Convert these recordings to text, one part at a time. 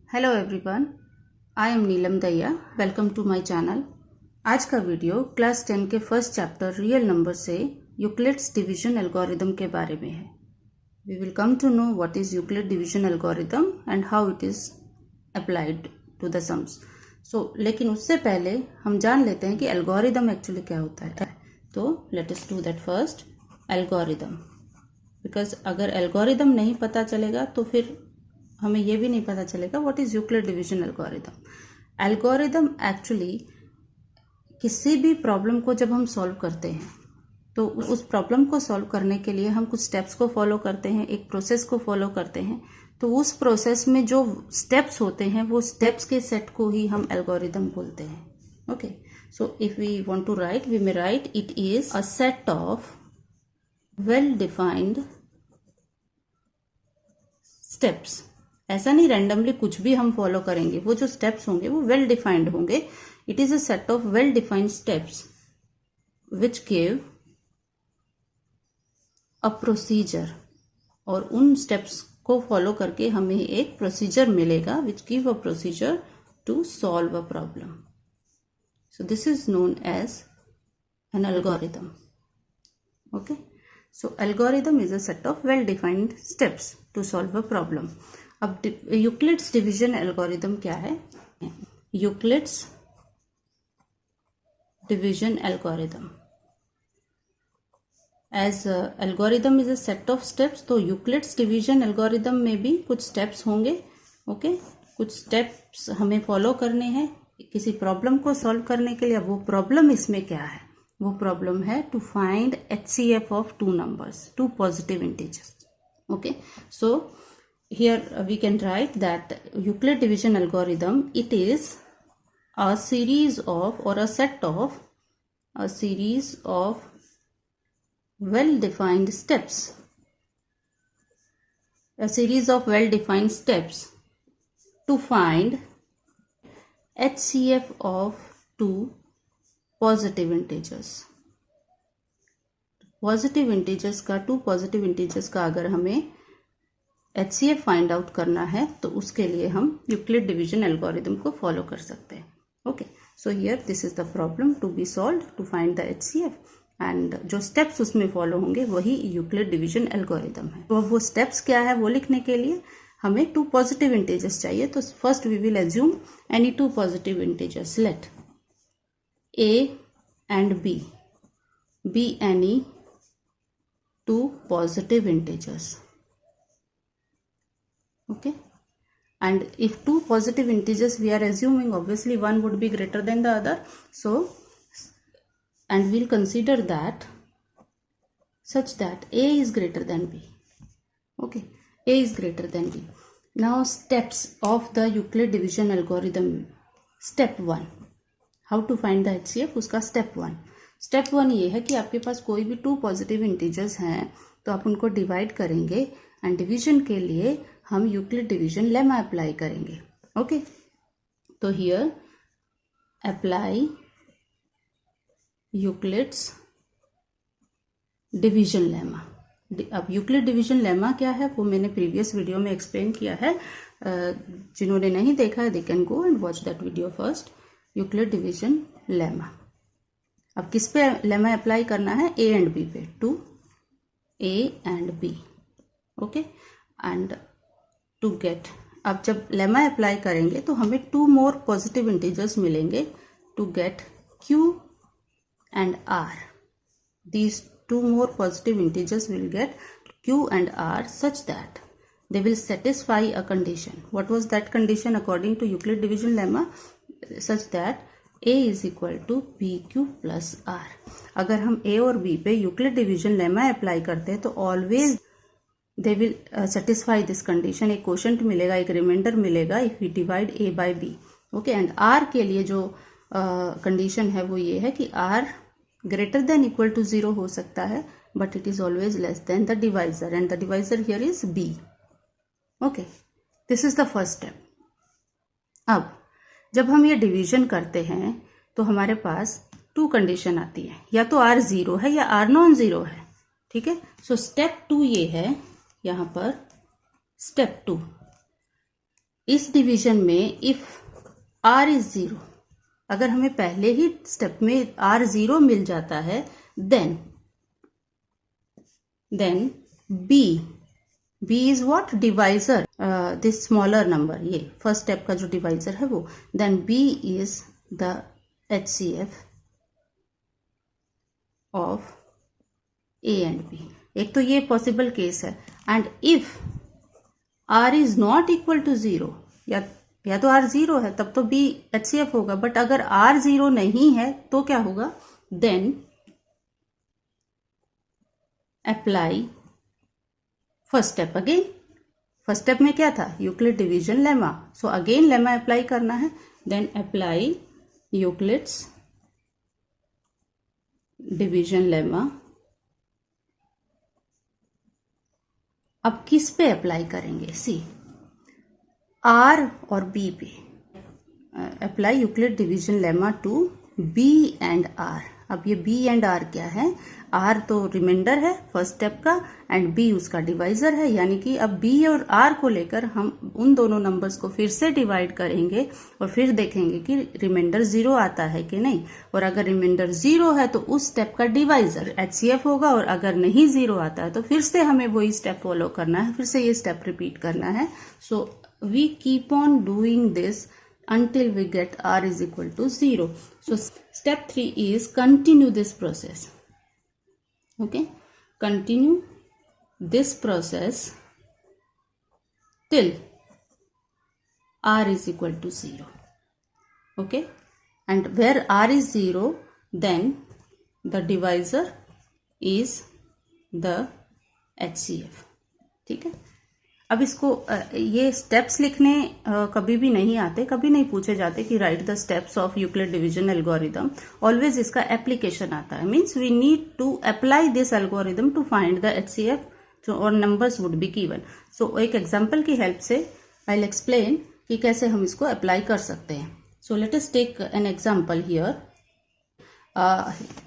Hello everyone, I am Neelam Daiya. Welcome to my channel. आज का video class 10 के first chapter real number से Euclid's division algorithm के बारे में है। We will come to know what is Euclid division algorithm and how it is applied to the sums. लेकिन उससे पहले हम जान लेते हैं कि एल्गोरिदम एक्चुअली क्या होता है। तो let us do that first. Algorithm, because अगर एल्गोरिदम नहीं पता चलेगा तो फिर हमें यह भी नहीं पता चलेगा what is Euclid division algorithm. Algorithm actually किसी भी प्रॉब्लम को जब हम सॉल्व करते हैं तो उस प्रॉब्लम को सॉल्व करने के लिए हम कुछ स्टेप्स को फॉलो करते हैं, एक प्रोसेस को फॉलो करते हैं। तो उस प्रोसेस में जो स्टेप्स होते हैं वो स्टेप्स के सेट को ही हम एल्गोरिदम बोलते हैं। Okay, so if we want to write, we may write it is a set of well defined steps. ऐसा नहीं रैंडमली कुछ भी हम फॉलो करेंगे, वो जो स्टेप्स होंगे वो वेल डिफाइंड होंगे। It is a set of well defined steps which give a procedure, और उन स्टेप्स को फॉलो करके हमें एक प्रोसीजर मिलेगा which give a procedure to solve a problem. So this is known as an algorithm. Okay, so algorithm is a set of well defined steps to solve a problem. अब Euclid's division algorithm क्या है? Euclid's division algorithm as algorithm is a set of steps. तो Euclid's division algorithm में भी कुछ steps होंगे। Okay, कुछ steps हमें फॉलो करने हैं किसी प्रॉब्लम को सॉल्व करने के लिए। वो प्रॉब्लम इसमें क्या है? वो प्रॉब्लम है to find HCF of two numbers, two positive integers. Okay, so here we can write that Euclid division algorithm, it is a series of or a set of well defined steps, a series of well defined steps to find HCF of two positive integers. Positive integers का, to positive integers का अगर हमें HCF find out करना है तो उसके लिए हम यूक्लिड डिवीजन एल्गोरिदम को फॉलो कर सकते हैं। Okay, so here this is the problem to be solved to find the HCF, and जो स्टेप्स उसमें फॉलो होंगे वही यूक्लिड डिवीजन एल्गोरिदम है। तो वो स्टेप्स क्या है वो लिखने के लिए हमें टू पॉजिटिव इंटीजर्स चाहिए। तो first we will assume any two positive integers. Let A and B be any two positive integers. Okay, and if two positive integers we are assuming, obviously one would be greater than the other. So, and we'll consider that such that A is greater than B. Okay, A is greater than B. Now steps of the Euclid division algorithm. Step 1, how to find the HCF, उसका step 1। Step 1 ये है कि आपके पास कोई भी to positive integers हैं तो आप उनको डिवाइड करेंगे, एंड डिवीजन के लिए हम यूक्लिड डिवीजन लेमा अप्लाई करेंगे। ओके, तो here apply Euclid's division lemma. अब यूक्लिड डिवीजन लेमा क्या है वो मैंने प्रीवियस वीडियो में एक्सप्लेन किया है। जिन्होंने नहीं देखा है they can go and watch that video first. Euclid division lemma, अब किस पे लेमा अप्लाई करना है? A एंड B पे, to A and B। Okay, and to get, अब जब लेमा अप्लाई करेंगे तो हमें टू मोर पॉजिटिव इंटीजर्स मिलेंगे to get Q and R। These two more positive integers will get Q and R such that they will satisfy a condition. What was that condition according to Euclid division lemma? Such that A is equal to PQ plus R. अगर हम A और B पे Euclid division lemma apply करते हैं तो always they will satisfy this condition. एक quotient मिलेगा, एक रिमाइंडर मिलेगा if we divide A by B। Okay, and R के लिए जो कंडीशन है वो ये है कि R greater than equal to 0 हो सकता है, but it is always less than the divisor, and the divisor here is B। Okay, this is the first step. अब जब हम ये डिवीजन करते हैं तो हमारे पास टू कंडीशन आती है, या तो R 0 है या R नॉन 0 है। ठीक है, सो स्टेप 2 ये है, यहां पर स्टेप 2 इस डिवीजन में इफ r इज 0, अगर हमें पहले ही स्टेप में r 0 मिल जाता है, then b is what, divisor, this smaller number, ये फर्स्ट स्टेप का जो डिवाइजर है वो, then b is the HCF of a and b। एक तो ये पॉसिबल केस है। And if r is not equal to 0, या तो r 0 है तब तो b HCF होगा, बट अगर r 0 नहीं है तो क्या होगा, then apply first step again. First step में क्या था, Euclid division lemma, so again lemma apply करना है, then apply Euclid's division lemma. अब किस पे अप्लाई करेंगे, सी R और B पे। Apply Euclid division lemma to B and R। अब ये B एंड R क्या है, R तो रिमाइंडर है फर्स्ट स्टेप का एंड B उसका डिवाइजर है, यानी कि अब B और R को लेकर हम उन दोनों नंबर्स को फिर से डिवाइड करेंगे और फिर देखेंगे कि रिमाइंडर 0 आता है कि नहीं, और अगर रिमाइंडर 0 है तो उस स्टेप का डिवाइजर HCF होगा, और अगर नहीं 0 आता है तो फिर से हमें वही स्टेप फॉलो करना है, फिर से ये स्टेप रिपीट करना है। So we keep on doing this until we get r is equal to 0. So step 3 is continue this process. Okay, continue this process till r is equal to 0. Okay, and where r is 0, then the divisor is the HCF. ठीक है, अब इसको ये steps लिखने कभी भी नहीं आते, कभी नहीं पूछे जाते कि write the steps of Euclid division algorithm. Always इसका एप्लीकेशन आता है, means we need to apply this algorithm to find the HCF और numbers would be given. So एक एग्जांपल की हेल्प से आई विल एक्सप्लेन कि कैसे हम इसको अप्लाई कर सकते हैं। So let us take an example here.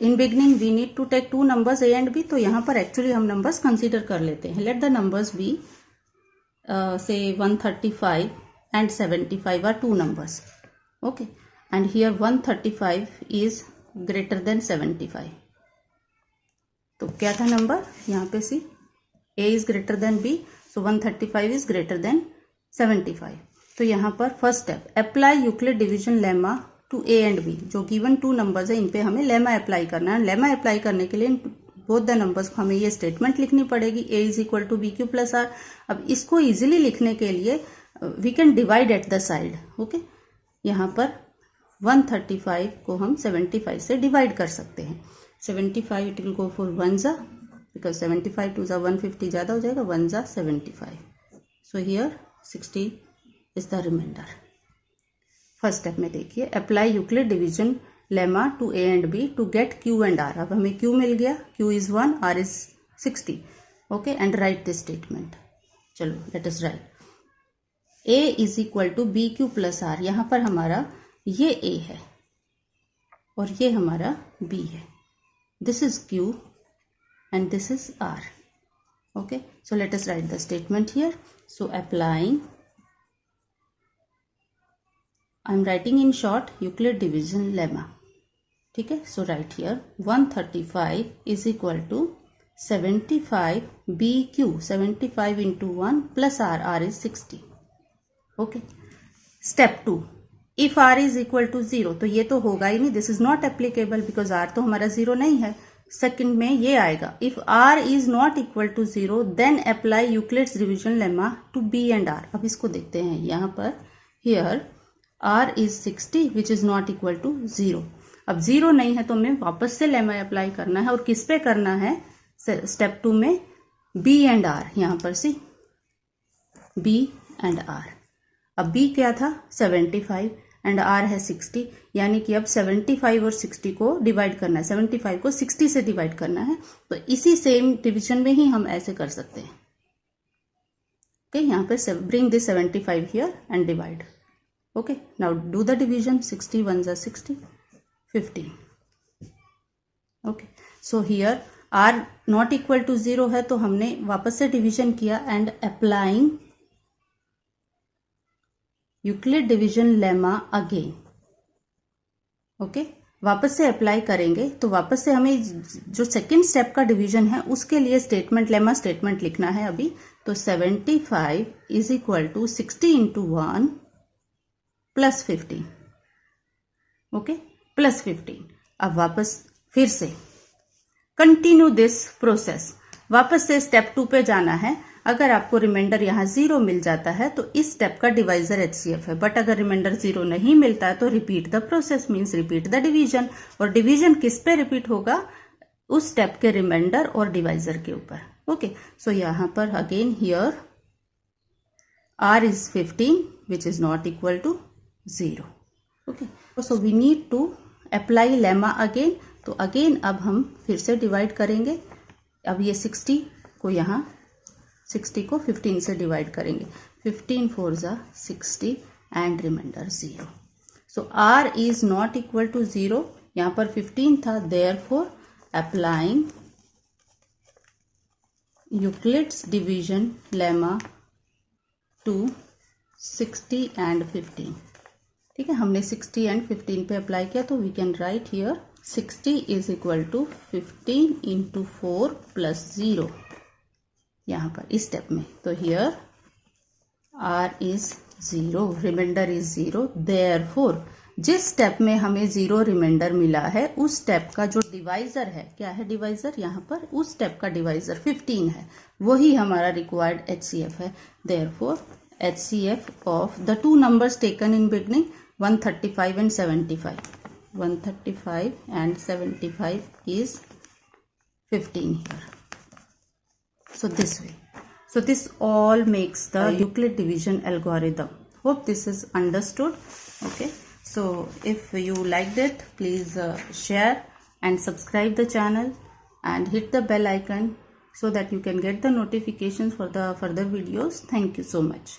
In beginning we need to take two numbers A and B, तो यहाँ पर एक्चुअली हम नंबर्स कंसिडर कर लेते हैं। Let the numbers be say 135 and 75 are two numbers. Okay, and here 135 is greater than 75. तो क्या था नंबर यहाँ पे, सी A is greater than B, so 135 is greater than 75. तो यहाँ पर first step apply Euclid division lemma to A and B। जो given two numbers है इन पे हमें लेमा अप्लाई करना है। लेमा अप्लाई करने के लिए बोथ द नंबर्स को हमें ये स्टेटमेंट लिखनी पड़ेगी, A is equal to BQ plus R। अब इसको इजीली लिखने के लिए we can divide at the side. Okay, यहाँ पर 135 को हम 75 से डिवाइड कर सकते हैं। 75 इट विल गो फॉर 1 जा, बिकॉज 75 2 जा 150 ज्यादा हो जाएगा, 1 जा 75। So here 60 is the remainder. First step में देखिए apply Euclid division lemma to A and B to get Q and R। अब हमें Q मिल गया, Q is 1, R is 60। Okay, and write this statement. चलो let us write A is equal to BQ plus R। यहाँ पर हमारा ये A है और ये हमारा B है। This is Q and this is R। Okay, so let us write the statement here. So applying, I am writing in short Euclid division lemma. ठीक है, so write here 135 is equal to 75 BQ, 75 into 1 plus R is 60। Okay, step 2 if R is equal to 0, तो ये तो होगा ही नहीं, this is not applicable because R तो हमारा 0 नहीं है। सेकंड में ये आएगा, if R is not equal to 0 then apply Euclid's division lemma to B and R। अब इसको देखते हैं यहाँ पर, here R is 60 which is not equal to 0। अब 0 नहीं है तो हमें वापस से लेमा अप्लाई करना है, और किस पे करना है, स्टेप 2 में B एंड R। यहाँ पर सी B एंड R। अब B क्या था 75 एंड R है 60, यानी कि अब 75 और 60 को डिवाइड करना है, 75 को 60 से डिवाइड करना है। तो इसी सेम डिवीजन में ही हम ऐसे कर सकते हैं। ओके, यहाँ पे bring this 75 here and divide. Okay, now do the division. 60 1 is 60, 15. Okay, so here R not equal to 0 है तो हमने वापस से डिवीजन किया and applying Euclid division lemma again. Okay, वापस से अप्लाई करेंगे तो वापस से हमें जो सेकेंड स्टेप का डिवीजन है उसके लिए स्टेटमेंट लेमा स्टेटमेंट लिखना है अभी। तो 75 is equal to 60 into 1 plus 15। Okay, plus 15। अब वापस फिर से कंटिन्यू दिस प्रोसेस, वापस से स्टेप 2 पे जाना है। अगर आपको रिमाइंडर यहाँ 0 मिल जाता है तो इस स्टेप का डिवाइजर HCF है, बट अगर रिमाइंडर 0 नहीं मिलता है तो repeat the process means repeat the division. और डिवीजन किस पे रिपीट होगा? उस स्टेप के रिमाइंडर और डिवाइजर के ऊपर। ओके, सो यहाँ पर again here R is 15 which is not equal to 0. Okay, so we need to apply lemma again. तो अगेन अब हम फिर से डिवाइड करेंगे। अब ये 60 को यहाँ 60 को 15 से डिवाइड करेंगे। 15 4 जा 60 and remainder 0। So R is not equal to 0, यहाँ पर 15 था, therefore applying Euclid's division lemma to 60 and 15। ठीक है, हमने 60 एंड 15 पे अप्लाई किया तो we can write here 60 is equal to 15 into 4 plus 0 यहाँ पर इस स्टेप में। तो here R is 0, remainder is 0, therefore जिस स्टेप में हमें 0 रिमाइंडर मिला है उस स्टेप का जो डिवाइजर है, क्या है डिवाइजर यहाँ पर, उस स्टेप का डिवाइजर 15 है, वही हमारा रिक्वायर्ड HCF है। Therefore HCF of the two numbers taken in beginning 135 and 75, 135 and 75 is 15 here. So this way. So this all makes the Euclid division algorithm. Hope this is understood. Okay. So if you liked it, please share and subscribe the channel and hit the bell icon so that you can get the notifications for the further videos. Thank you so much.